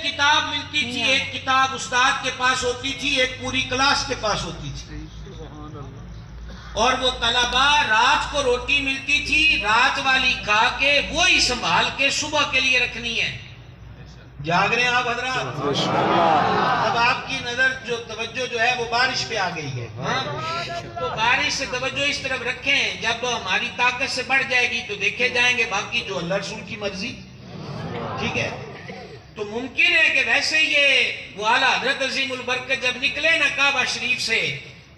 ایک کتاب ملتی تھی، ایک کتاب استاد کے پاس ہوتی تھی، ایک پوری کلاس کے پاس ہوتی تھی، اور وہ طلبہ رات کو روٹی ملتی تھی، رات والی کھا کے وہی سنبھال کے صبح کے لیے رکھنی ہے۔ جاگ رہے ہیں آپ حضرات؟ اب آپ کی نظر جو توجہ جو ہے وہ بارش پہ آ گئی ہے، تو بارش سے توجہ اس طرف رکھیں، جب ہماری طاقت سے بڑھ جائے گی تو دیکھے جائیں گے، باقی جو اللہ رسول کی مرضی، ٹھیک ہے؟ تو ممکن ہے کہ ویسے یہ وہ اعلیٰ حضرت عظیم البرکت جب نکلے نا کعبہ شریف سے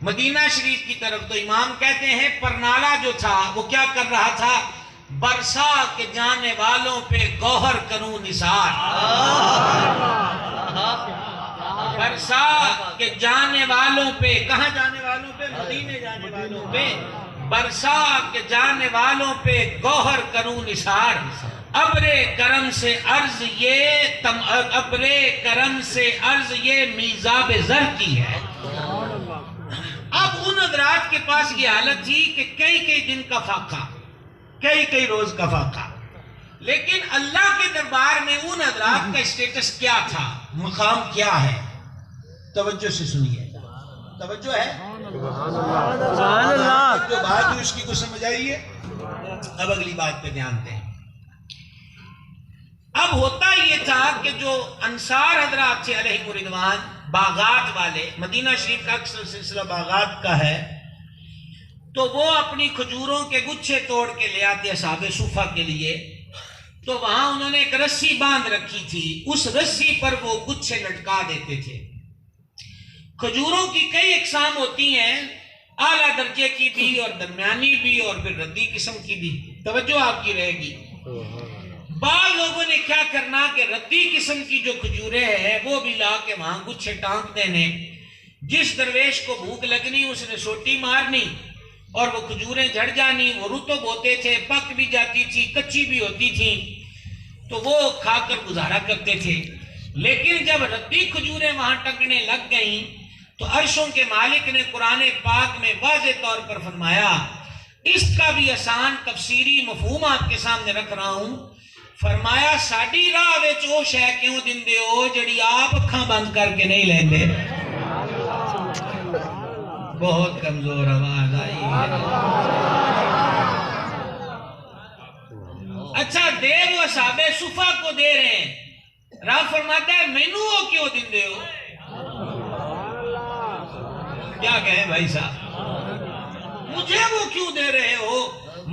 مدینہ شریف کی طرف، تو امام کہتے ہیں پرنالہ جو تھا وہ کیا کر رہا تھا؟ برسا کے جانے والوں پہ گوہر کروں نثار، برسا کے جانے والوں پہ، کہاں جانے والوں پہ؟ مدینے جانے والوں پہ، برسا کے جانے والوں پہ گوہر کروں نثار، ابر کرم سے عرض یہ ابر کرم سے عرض یہ میزاب زر کی ہے۔ اب ان حضرات کے پاس یہ حالت تھی کہ کئی دن کا فاقہ، کئی روز کا فاقہ، لیکن اللہ کے دربار میں ان حضرات کا اسٹیٹس کیا تھا، مقام کیا ہے؟ توجہ سے سنیے، توجہ ہے؟ سبحان اللہ۔ جو بات ہوئی اس کی کو سمجھ آئیے، اب اگلی بات پہ دھیان دیں۔ اب ہوتا یہ تھا کہ جو انصار حضرات تھے علیہ رضوان، باغات والے، مدینہ شریف کا اکثر سلسلہ باغات کا ہے، تو وہ اپنی کھجوروں کے گچھے توڑ کے لے آتے اصحاب صفہ کے لیے، تو وہاں انہوں نے ایک رسی باندھ رکھی تھی، اس رسی پر وہ گچھے لٹکا دیتے تھے۔ کھجوروں کی کئی اقسام ہوتی ہیں، اعلیٰ درجے کی بھی اور درمیانی بھی اور پھر ردی قسم کی بھی، توجہ آپ کی رہے گی۔ بعض لوگوں نے کیا کرنا کہ ردی قسم کی جو کھجوریں ہیں وہ بھی لا کے وہاں گچھے ٹانک دینے، جس درویش کو بھوک لگنی اس نے سوٹی مارنی اور وہ کھجوریں جھڑ جانی، وہ رطب ہوتے تھے، پک بھی جاتی تھی، کچی بھی ہوتی تھی، تو وہ کھا کر گزارا کرتے تھے۔ لیکن جب ردی کھجوریں وہاں ٹکنے لگ گئیں تو عرشوں کے مالک نے قرآن پاک میں واضح طور پر فرمایا، اس کا بھی آسان تفسیری مفہوم آپ کے سامنے رکھ رہا ہوں۔ فرمایا ساڈی راہ وچ او شے کیوں دیندے ہو جڑی آپ اکھاں بند کر کے نہیں لیندے؟ بہت کمزور آواز آئی ہے۔ اچھا دے وہ اصحاب صفہ کو دے رہے ہیں، رب فرماتا ہے مینوں وہ کیوں دیندے ہو؟ کیا کہیں بھائی صاحب، مجھے وہ کیوں دے رہے ہو؟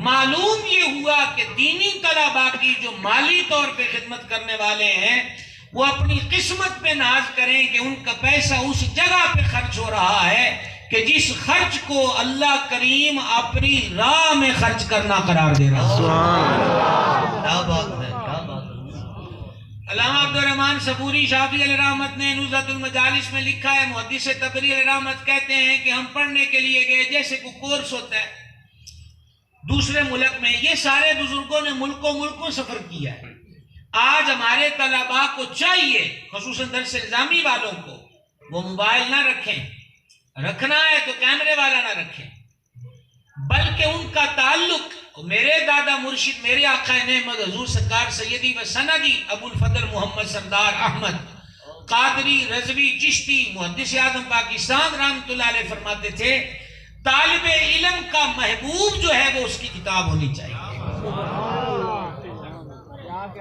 معلوم یہ ہوا کہ دینی طلباء کی جو مالی طور پہ خدمت کرنے والے ہیں وہ اپنی قسمت پہ ناز کریں کہ ان کا پیسہ اس جگہ پہ خرچ ہو رہا ہے کہ جس خرچ کو اللہ کریم اپنی راہ میں خرچ کرنا قرار دے رہا ہے۔ کیا بات ہے، کیا بات ہے۔ علامہ عبدالرحمن صبوری شافعی علیہ رحمت نے نزہۃ المجالس میں لکھا ہے، محدث طبری علیہ رحمت کہتے ہیں کہ ہم پڑھنے کے لیے گئے، جیسے کوئی کورس ہوتا ہے دوسرے ملک میں، یہ سارے بزرگوں نے ملکوں سفر کیا ہے۔ آج ہمارے طلباء کو چاہیے، خصوصاً درس نظامی والوں کو، وہ موبائل نہ رکھیں، رکھنا ہے تو کیمرے والا نہ رکھیں، بلکہ ان کا تعلق میرے دادا مرشد میرے آقا نعمت حضور سرکار سیدی و سندی ابو الفضل محمد سردار احمد قادری رضوی چشتی محدث اعظم پاکستان رحمۃ اللہ علیہ فرماتے تھے، طالب علم کا محبوب جو ہے وہ اس کی کتاب ہونی چاہیے۔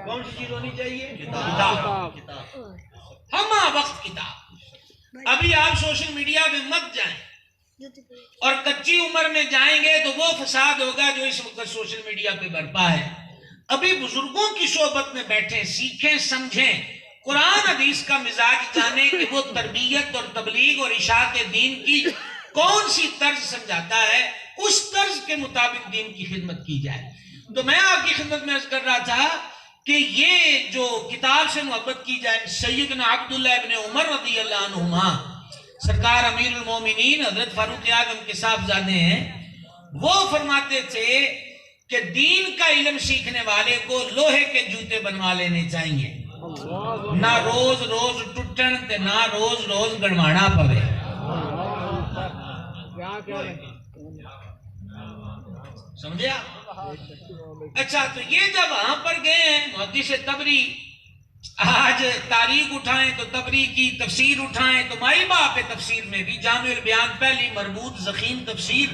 کون سی چیز ہونی چاہیے؟ کتاب۔ ہمہ وقت کتاب۔ ابھی آپ سوشل میڈیا میں مت جائیں، اور کچی عمر میں جائیں گے تو وہ فساد ہوگا جو اس وقت سوشل میڈیا پہ برپا ہے۔ ابھی بزرگوں کی صحبت میں بیٹھیں، سیکھیں، سمجھیں، قرآن حدیث کا مزاج جانیں کہ وہ تربیت اور تبلیغ اور اشاعت دین کی کون سی طرز سمجھاتا ہے، اس طرز کے مطابق دین کی خدمت کی جائے۔ تو میں آپ کی خدمت میں عرض کر رہا تھا کہ یہ جو کتاب سے محبت کی جائے، سیدنا عبداللہ ابن عمر رضی اللہ عنہما سرکار امیر المومنین حضرت فاروق اعظم کے صاحبزادے ہیں، وہ فرماتے تھے کہ دین کا علم سیکھنے والے کو لوہے کے جوتے بنوا لینے چاہیے، نہ روز روز ٹوٹن تے نہ روز روز گڑمانا پوے۔ سمجھا؟ اچھا تو یہ جب وہاں پر گئے ہیں، محدث طبری آج تاریخ اٹھائیں تو تبری کی تفسیر اٹھائیں تو مائی باپ تفسیر میں بھی جامع البیان پہلی مربوط ضخیم تفسیر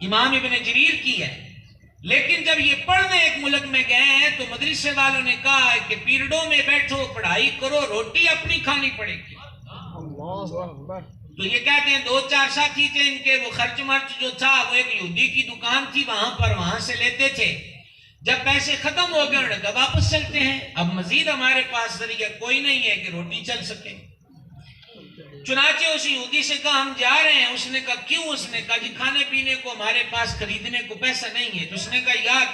امام ابن جریر کی ہے، لیکن جب یہ پڑھنے ایک ملک میں گئے ہیں تو مدرسے والوں نے کہا کہ پیریڈوں میں بیٹھو، پڑھائی کرو، روٹی اپنی کھانی پڑے گی۔ تو یہ کہتے ہیں 2-4 ساتھی تھے ان کے، وہ خرچ مرچ جو تھا وہ ایک یہودی کی دکان تھی وہاں سے لیتے تھے، جب پیسے ختم ہو گئے انہوں نے کہا واپس چلتے ہیں، اب مزید ہمارے پاس ذریعہ کوئی نہیں ہے کہ روٹی چل سکے۔ چنانچہ اس یہودی سے کہا ہم جا رہے ہیں، اس نے کہا کیوں؟ اس نے کہا جی کھانے پینے کو ہمارے پاس خریدنے کو پیسہ نہیں ہے۔ تو اس نے کہا یار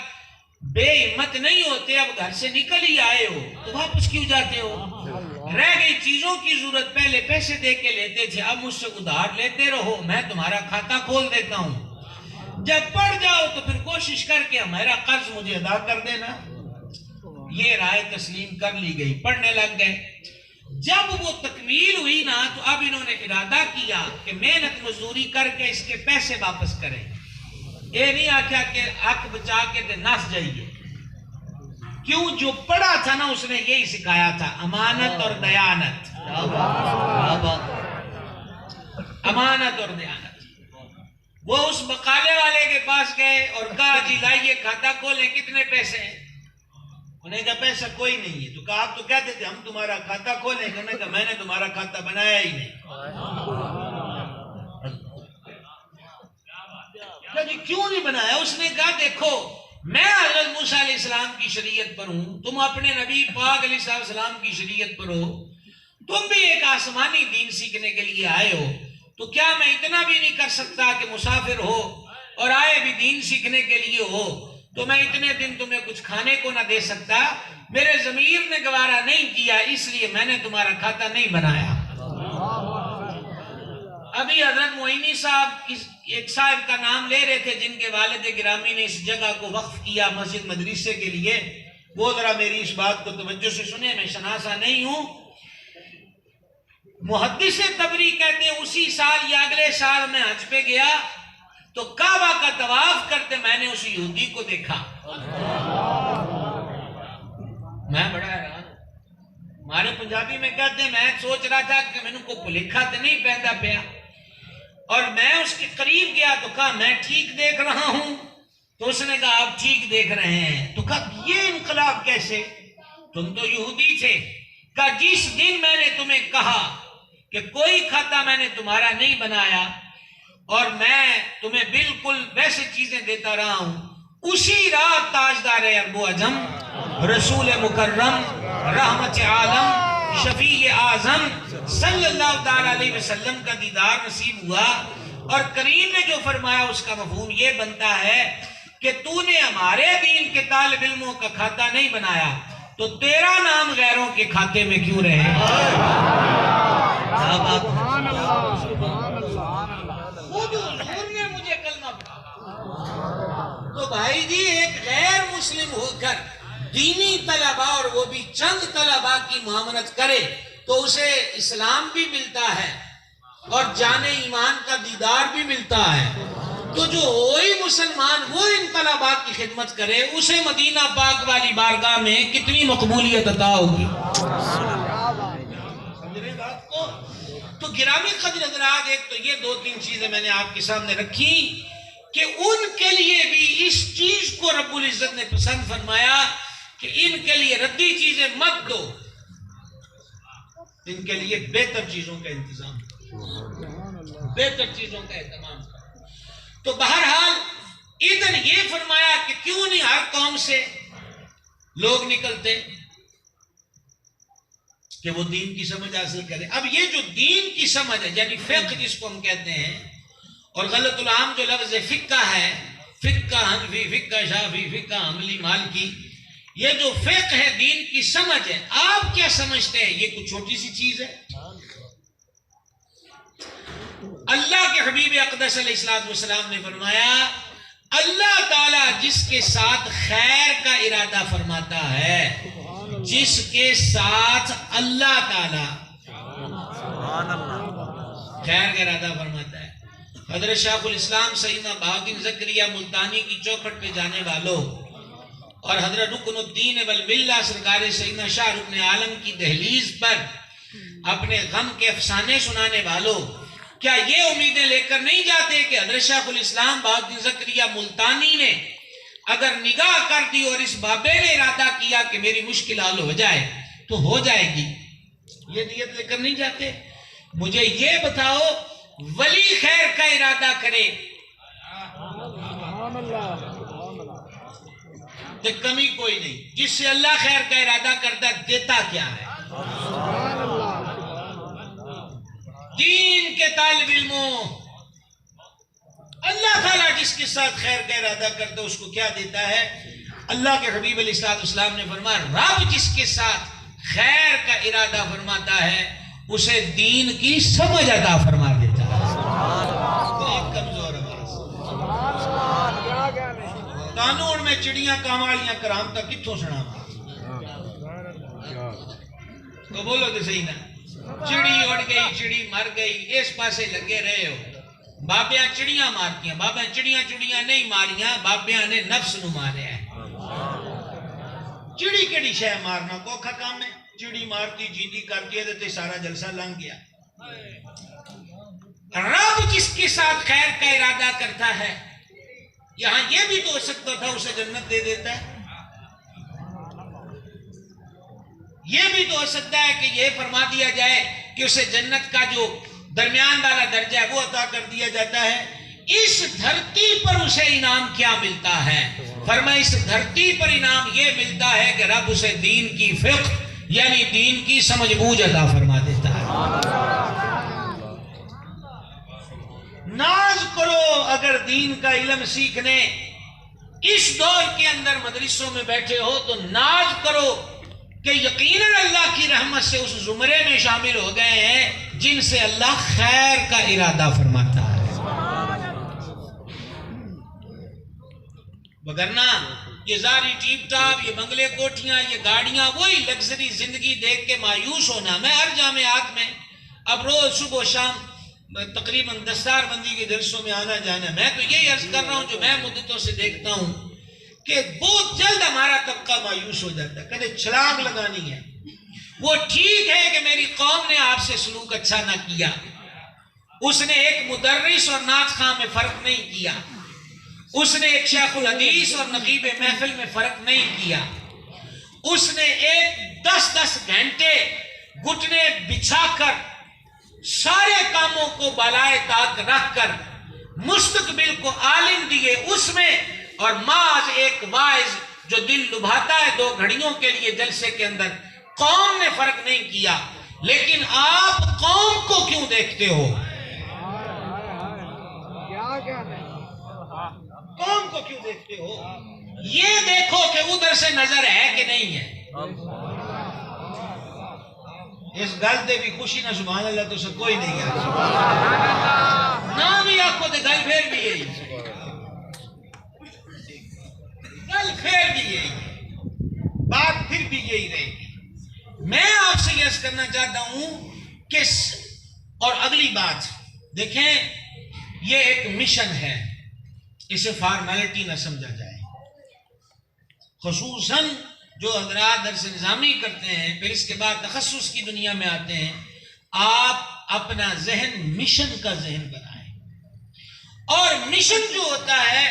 بے ہمت نہیں ہوتے، اب گھر سے نکل ہی آئے ہو تو واپس کیوں جاتے ہو؟ رہ گئی چیزوں کی ضرورت، پہلے پیسے دے کے لیتے تھے، اب مجھ سے ادھار لیتے رہو، میں تمہارا کھاتا کھول دیتا ہوں، جب پڑ جاؤ تو پھر کوشش کر کے ہمارا قرض مجھے ادا کر دینا۔ یہ رائے تسلیم کر لی گئی، پڑھنے لگ گئے۔ جب وہ تکمیل ہوئی نا تو اب انہوں نے ارادہ کیا کہ محنت مزدوری کر کے اس کے پیسے واپس کریں۔ یہ نہیں آکھا کہ حق بچا کے دے نس جائیے، کیوں؟ جو پڑھا تھا نا اس نے یہی سکھایا تھا، امانت اور دیانت، امانت اور دیانت۔ وہ اس بقالے والے کے پاس گئے اور کہا جی لائیے کھاتا کھولیں، کتنے پیسے ہیں؟ انہیں کہا پیسہ کوئی نہیں ہے۔ تو کہا آپ تو کہتے تھے ہم تمہارا کھاتا کھولیں، انہوں نے کہا میں نے تمہارا کھاتا بنایا ہی نہیں۔ کہا جی کیوں نہیں بنایا؟ اس نے کہا دیکھو میں حضرت موسیٰ علیہ السلام کی شریعت پر ہوں، تم اپنے نبی پاک علیہ السلام کی شریعت پر ہو، تم بھی ایک آسمانی دین سیکھنے کے لیے آئے ہو، تو کیا میں اتنا بھی نہیں کر سکتا کہ مسافر ہو اور آئے بھی دین سیکھنے کے لیے ہو تو میں اتنے دن تمہیں کچھ کھانے کو نہ دے سکتا؟ میرے ضمیر نے گوارا نہیں کیا، اس لیے میں نے تمہارا کھاتا نہیں بنایا۔ ابھی حضرت معینی صاحب ایک صاحب کا نام لے رہے تھے جن کے والد گرامی نے اس جگہ کو وقف کیا مسجد مدرسے کے لیے، وہ ذرا میری اس بات کو توجہ سے سنیں، میں شناسا نہیں ہوں۔ محدث تبری کہتے ہیں اسی سال یا اگلے سال میں حج پہ گیا تو کعبہ کا طواف کرتے میں نے اس یہودی کو دیکھا، میں بڑا حیران، ہمارے پنجابی میں کہتے ہیں میں سوچ رہا تھا کہ میں نے کو لکھا تو نہیں پہنتا پیا، اور میں اس کے قریب گیا تو کہا میں ٹھیک دیکھ رہا ہوں؟ تو اس نے کہا آپ ٹھیک دیکھ رہے ہیں۔ تو کہا یہ انقلاب کیسے؟ تم تو یہودی تھے۔ کہا جس دن میں نے تمہیں کہا کہ کوئی کھاتا میں نے تمہارا نہیں بنایا اور میں تمہیں بالکل ویسے چیزیں دیتا رہا ہوں، اسی رات تاجدار عرب و عجم رسول مکرم رحمت عالم شفیع اعظم صلی اللہ تعالی علیہ وسلم کا دیدار نصیب ہوا، اور کریم نے جو فرمایا اس کا مفہوم یہ بنتا ہے کہ تو نے ہمارے دین کے طالب علموں کا کھاتا نہیں بنایا تو تیرا نام غیروں کے کھاتے میں کیوں رہے؟ خود حضور نے مجھے کلمہ پڑھا۔ تو بھائی جی ایک غیر مسلم ہو کر دینی طلباء اور وہ بھی چند طلباء کی معاملت کرے تو اسے اسلام بھی ملتا ہے اور جان ایمان کا دیدار بھی ملتا ہے، تو جو وہی مسلمان وہ ان طلباء کی خدمت کرے اسے مدینہ پاک والی بارگاہ میں کتنی مقبولیت عطا ہوگی۔ سمجھے بات کو؟ تو گرامی قدر حضرات، ایک تو یہ 2-3 چیزیں میں نے آپ کے سامنے رکھی کہ ان کے لیے بھی اس چیز کو رب العزت نے پسند فرمایا کہ ان کے لیے ردی چیزیں مت دو، ان کے لیے بہتر چیزوں کا انتظام، بہتر چیزوں کا اہتمام کرو۔ تو بہرحال ادھر یہ فرمایا کہ کیوں نہیں ہر قوم سے لوگ نکلتے کہ وہ دین کی سمجھ حاصل کرے۔ اب یہ جو دین کی سمجھ ہے یعنی فقہ جس کو ہم کہتے ہیں، اور غلط العام جو لفظ فقہ ہے، فقہ حنفی، فقہ شافعی، فقہ حنبلی، مالکی، یہ جو فقہ ہے دین کی سمجھ ہے، آپ کیا سمجھتے ہیں یہ کچھ چھوٹی سی چیز ہے؟ اللہ کے حبیب اقدس علیہ السلام نے فرمایا اللہ تعالیٰ جس کے ساتھ خیر کا ارادہ فرماتا ہے، جس کے ساتھ اللہ تعالیٰ خیر کا ارادہ فرماتا ہے۔ حضرت شیخ الاسلام سیدنا بہاؤالدین زکریا ملتانی کی چوکھٹ پہ جانے والوں اور حضرت رکن الدین والملہ سرکار سیدنا شاہ رکن عالم کی دہلیز پر اپنے غم کے افسانے سنانے والوں، کیا یہ امیدیں لے کر نہیں جاتے کہ حضرت شیخ الاسلام بہاؤالدین زکریا ملتانی نے اگر نگاہ کر دی اور اس بابے نے ارادہ کیا کہ میری مشکل حل ہو جائے تو ہو جائے گی؟ یہ نیت لے کر نہیں جاتے؟ مجھے یہ بتاؤ، ولی خیر کا ارادہ کرے تو کمی کوئی نہیں، جس سے اللہ خیر کا ارادہ کرتا دیتا کیا ہے؟ دین کے طالب علموں، اللہ تعالیٰ جس کے ساتھ خیر کا ارادہ کرتا ہے اس کو کیا دیتا ہے؟ اللہ کے حبیب علیہ السلام نے فرمایا، رب جس کے ساتھ خیر کا ارادہ فرماتا ہے اسے دین کی سمجھ عطا فرما دیتا ہے۔ بہت کمزور آواز، قانون میں چڑیاں کامالیاں کرام تک کتوں سنا تو بولو تو صحیح نا، چڑی اڑ گئی، چڑی مر گئی، اس پاسے لگے رہے ہو۔ بابیاں چڑیاں مارتیاں، بابیاں چڑیاں نہیں ماریاں، بابیاں نے نفس نو ماریا ہے۔ چڑی کیڑی شے مارنا کوکھا کام ہے، چڑی مارتی جیندی کرتی ہے تے سارا جلسہ لنگ گیا۔ رب جس کے ساتھ خیر کا ارادہ کرتا ہے، یہاں یہ بھی تو ہو سکتا تھا اسے جنت دے دیتا ہے، یہ بھی تو ہو سکتا ہے کہ یہ فرما دیا جائے کہ اسے جنت کا جو درمیان والا درجہ ہے وہ عطا کر دیا جاتا ہے۔ اس دھرتی پر اسے انعام کیا ملتا ہے؟ فرمایا اس دھرتی پر انعام یہ ملتا ہے کہ رب اسے دین کی فقہ یعنی دین کی سمجھ بوجھ عطا فرما دیتا ہے۔ ناز کرو اگر دین کا علم سیکھنے اس دور کے اندر مدرسوں میں بیٹھے ہو تو ناز کرو کہ یقیناً اللہ کی رحمت سے اس زمرے میں شامل ہو گئے ہیں جن سے اللہ خیر کا ارادہ فرماتا ہے۔ وگرنہ یہ زاری ٹیپ ٹاپ، یہ بنگلے کوٹھیاں، یہ گاڑیاں، وہی لگژری زندگی دیکھ کے مایوس ہونا۔ میں ہر جامعات میں اب روز صبح و شام تقریباً دستار بندی کے جلسوں میں آنا جانا، میں تو یہی عرض کر رہا ہوں جو میں مدتوں سے دیکھتا ہوں کہ بہت جلد ہمارا طبقہ مایوس ہو جاتا ہے، کہتے چھلانگ لگانی ہے۔ وہ ٹھیک ہے کہ میری قوم نے آپ سے سلوک اچھا نہ کیا، اس نے ایک مدرس اور نعت خواں میں فرق نہیں کیا، اس نے ایک شیخ الحدیث اور نقیب محفل میں فرق نہیں کیا، اس نے ایک 10 گھنٹے گھٹنے بچھا کر سارے کاموں کو بالائے طاق رکھ کر مستقبل کو عالم دیے اس میں، اور محض ایک واعظ جو دل لبھاتا ہے 2 گھڑیوں کے لیے جلسے کے اندر، قوم نے فرق نہیں کیا۔ لیکن آپ قوم کو کیوں دیکھتے ہو؟ قوم کو کیوں دیکھتے ہو؟ یہ دیکھو کہ ادھر سے نظر ہے کہ نہیں ہے۔ اس گل دے بھی خوشی نہ سبحان اللہ تو سے کوئی نہیں ہے، نہ بھی آپ کو دے گل پھر بھی یہی گل پھر بھی یہی بات پھر بھی یہی رہے گی۔ میں آپ سے یہ کرنا چاہتا ہوں کہ اور اگلی بات دیکھیں، یہ ایک مشن ہے، اسے فارمیلٹی نہ سمجھا جائے۔ خصوصاً جو حضرات درس نظامی کرتے ہیں پھر اس کے بعد تخصص کی دنیا میں آتے ہیں، آپ اپنا ذہن مشن کا ذہن بنائیں، اور مشن جو ہوتا ہے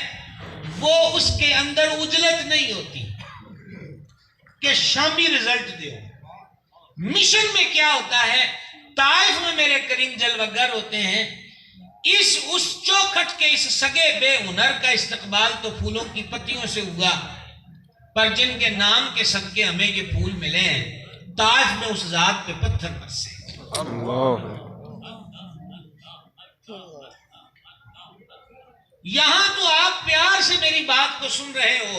وہ اس کے اندر اجلت نہیں ہوتی کہ شامی رزلٹ دے۔ مشن میں کیا ہوتا ہے؟ طائف میں میرے کریم جلوگر ہوتے ہیں، اس چوکھٹ کے اس سگے بے ہنر کا استقبال تو پھولوں کی پتیوں سے ہوا، پر جن کے نام کے صدقے ہمیں یہ پھول ملے ہیں، طائف میں اس ذات پہ پتھر برسے۔ یہاں تو آپ پیار سے میری بات کو سن رہے ہو،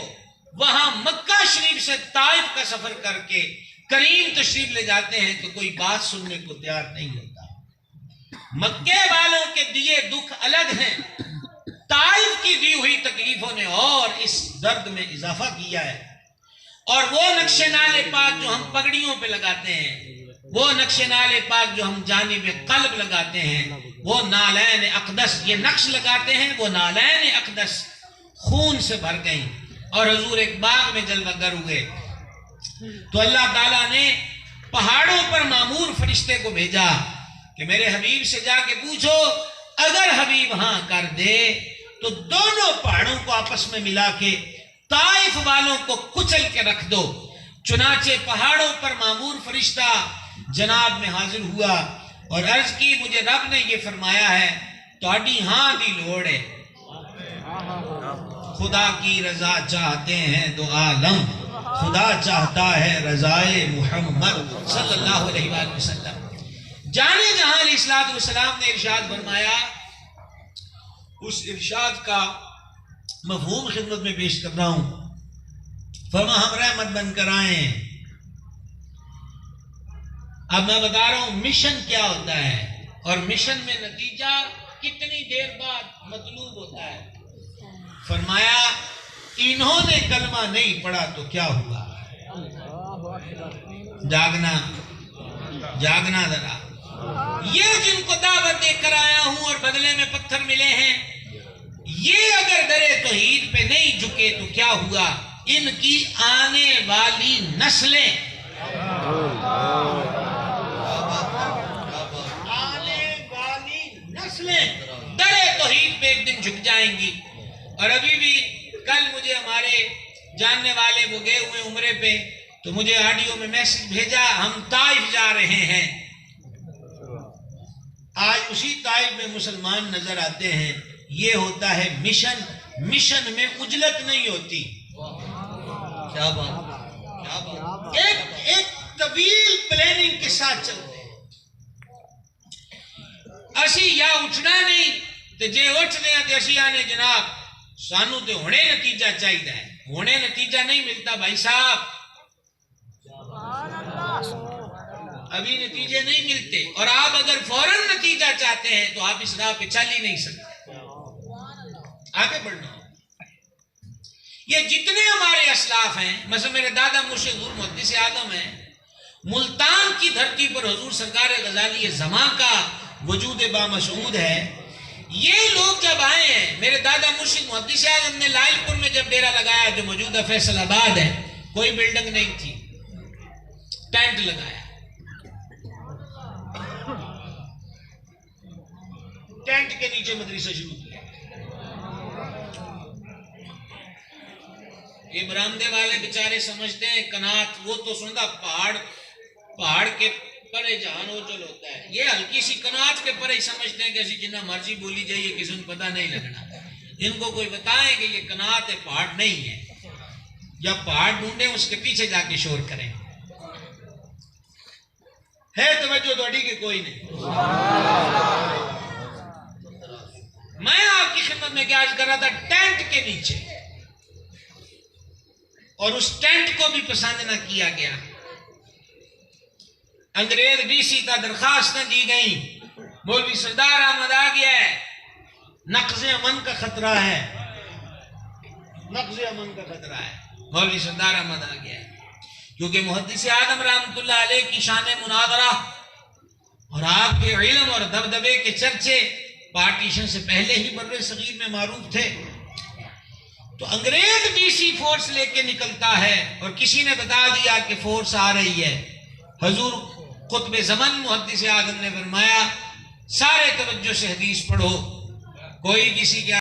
وہاں مکہ شریف سے طائف کا سفر کر کے کریم تشریف لے جاتے ہیں تو کوئی بات سننے کو تیار نہیں ہوتا۔ مکے والوں کے دیے دکھ الگ ہیں، طائف کی دی ہوئی تکلیفوں نے اور اس درد میں اضافہ کیا ہے۔ اور وہ نقش نال پاک جو ہم پگڑیوں پہ لگاتے ہیں، وہ نقش نال پاک جو ہم جانب قلب لگاتے ہیں، وہ نالین اقدس یہ نقش لگاتے ہیں، وہ نالین اقدس خون سے بھر گئیں، اور حضور ایک باغ میں جلوہ گر ہوئے تو اللہ تعالیٰ نے پہاڑوں پر مامور فرشتے کو بھیجا کہ میرے حبیب سے جا کے پوچھو، اگر حبیب ہاں کر دے تو دونوں پہاڑوں کو آپس میں ملا کے طائف والوں کو کچل کے رکھ دو۔ چنانچہ پہاڑوں پر مامور فرشتہ جناب میں حاضر ہوا اور عرض کی مجھے رب نے یہ فرمایا ہے تہاڈی ہاں دی لوڑ ہے، خدا کی رضا چاہتے ہیں دو عالم، خدا چاہتا ہے رضائے محمد صلی اللہ علیہ وآلہ وسلم۔ جانے جہاں علیہ السلام نے ارشاد فرمایا، اس ارشاد کا مفہوم خدمت میں پیش کر رہا ہوں۔ فرما ہم رحمت بن کر آئیں۔ اب میں بتا رہا ہوں مشن کیا ہوتا ہے اور مشن میں نتیجہ کتنی دیر بعد مطلوب ہوتا ہے۔ فرمایا انہوں نے کلمہ نہیں پڑھا تو کیا ہوا؟ جاگنا ذرا۔ یہ جن کو دعوت دے کر آیا ہوں اور بدلے میں پتھر ملے ہیں، یہ اگر درے توحید پہ نہیں جھکے تو کیا ہوا؟ ان کی آنے والی نسلیں درے توحید پہ ایک دن جھک جائیں گی۔ اور ابھی بھی کل مجھے ہمارے جاننے والے وہ گئے ہوئے عمرے پہ، تو مجھے آڈیو میں میسج بھیجا ہم طائف جا رہے ہیں۔ آج اسی طائف میں مسلمان نظر آتے ہیں۔ یہ ہوتا ہے مشن۔ مشن میں عجلت نہیں ہوتی۔ کیا بات، ایک طویل پلاننگ کے ساتھ چلتے ہیں۔ اسی یا اٹھنا نہیں تو جے اٹھ لیں تو اسی آنے جناب سانو تو ہونے نتیجہ چاہیے ہے، ہونے نتیجہ نہیں ملتا بھائی صاحب، ابھی نتیجے نہیں ملتے۔ اور آپ اگر فوراً نتیجہ چاہتے ہیں تو آپ اس راہ پہ چل ہی نہیں سکتے، آگے بڑھنا۔ یہ جتنے ہمارے اسلاف ہیں، مثلا میرے دادا مرشد حضور محدث اعظم ہیں، ملتان کی دھرتی پر حضور سرکار غزالی زماں کا وجود بامشہود ہے۔ یہ لوگ جب آئے ہیں، میرے دادا مرشد محدث اعظم نے لائل پور میں جب ڈیرا لگایا جو موجودہ فیصل آباد ہے، کوئی بلڈنگ نہیں تھی، ٹینٹ لگایا، ٹینٹ کے نیچے مدرسہ شروع کیا۔ یہ برامدے والے بیچارے سمجھتے ہیں کنات، وہ تو سندا پہاڑ کے پرے جہان اوجل ہوتا ہے، یہ ہلکی سی کنات کے پرے سمجھتے ہیں کہ اسی جنہ مرضی بولی جائیے کسی کو پتہ نہیں لگنا۔ ان کو کوئی بتائیں کہ یہ کنات ہے، پہاڑ نہیں ہے، یا پہاڑ ڈھونڈیں اس کے پیچھے جا کے شور کریں۔ ہے توجہ توڑی کہ کوئی نہیں؟ میں آپ کی خدمت میں کیا عرض کر رہا تھا، ٹینٹ کے نیچے، اور اس ٹینٹ کو بھی پسند نہ کیا گیا۔ انگریز ڈی سی کا درخواست نہ دی گئی، مولوی سردار احمد آ گیا ہے، نقض امن کا خطرہ ہے، نقض امن کا خطرہ ہے، مولوی سردار احمد آ گیا ہے، کیونکہ محدث اعظم رحمۃ اللہ علیہ کی شان مناظرہ اور آپ کے علم اور دبدبے کے چرچے پارٹیشن سے پہلے ہی بر صغیر میں معروف تھے۔ تو انگریز ڈی سی فورس لے کے نکلتا ہے اور کسی نے بتا دیا کہ فورس آ رہی ہے، حضور قطب زمن محدث اعظم نے فرمایا سارے توجہ سے حدیث پڑھو، کوئی کسی کے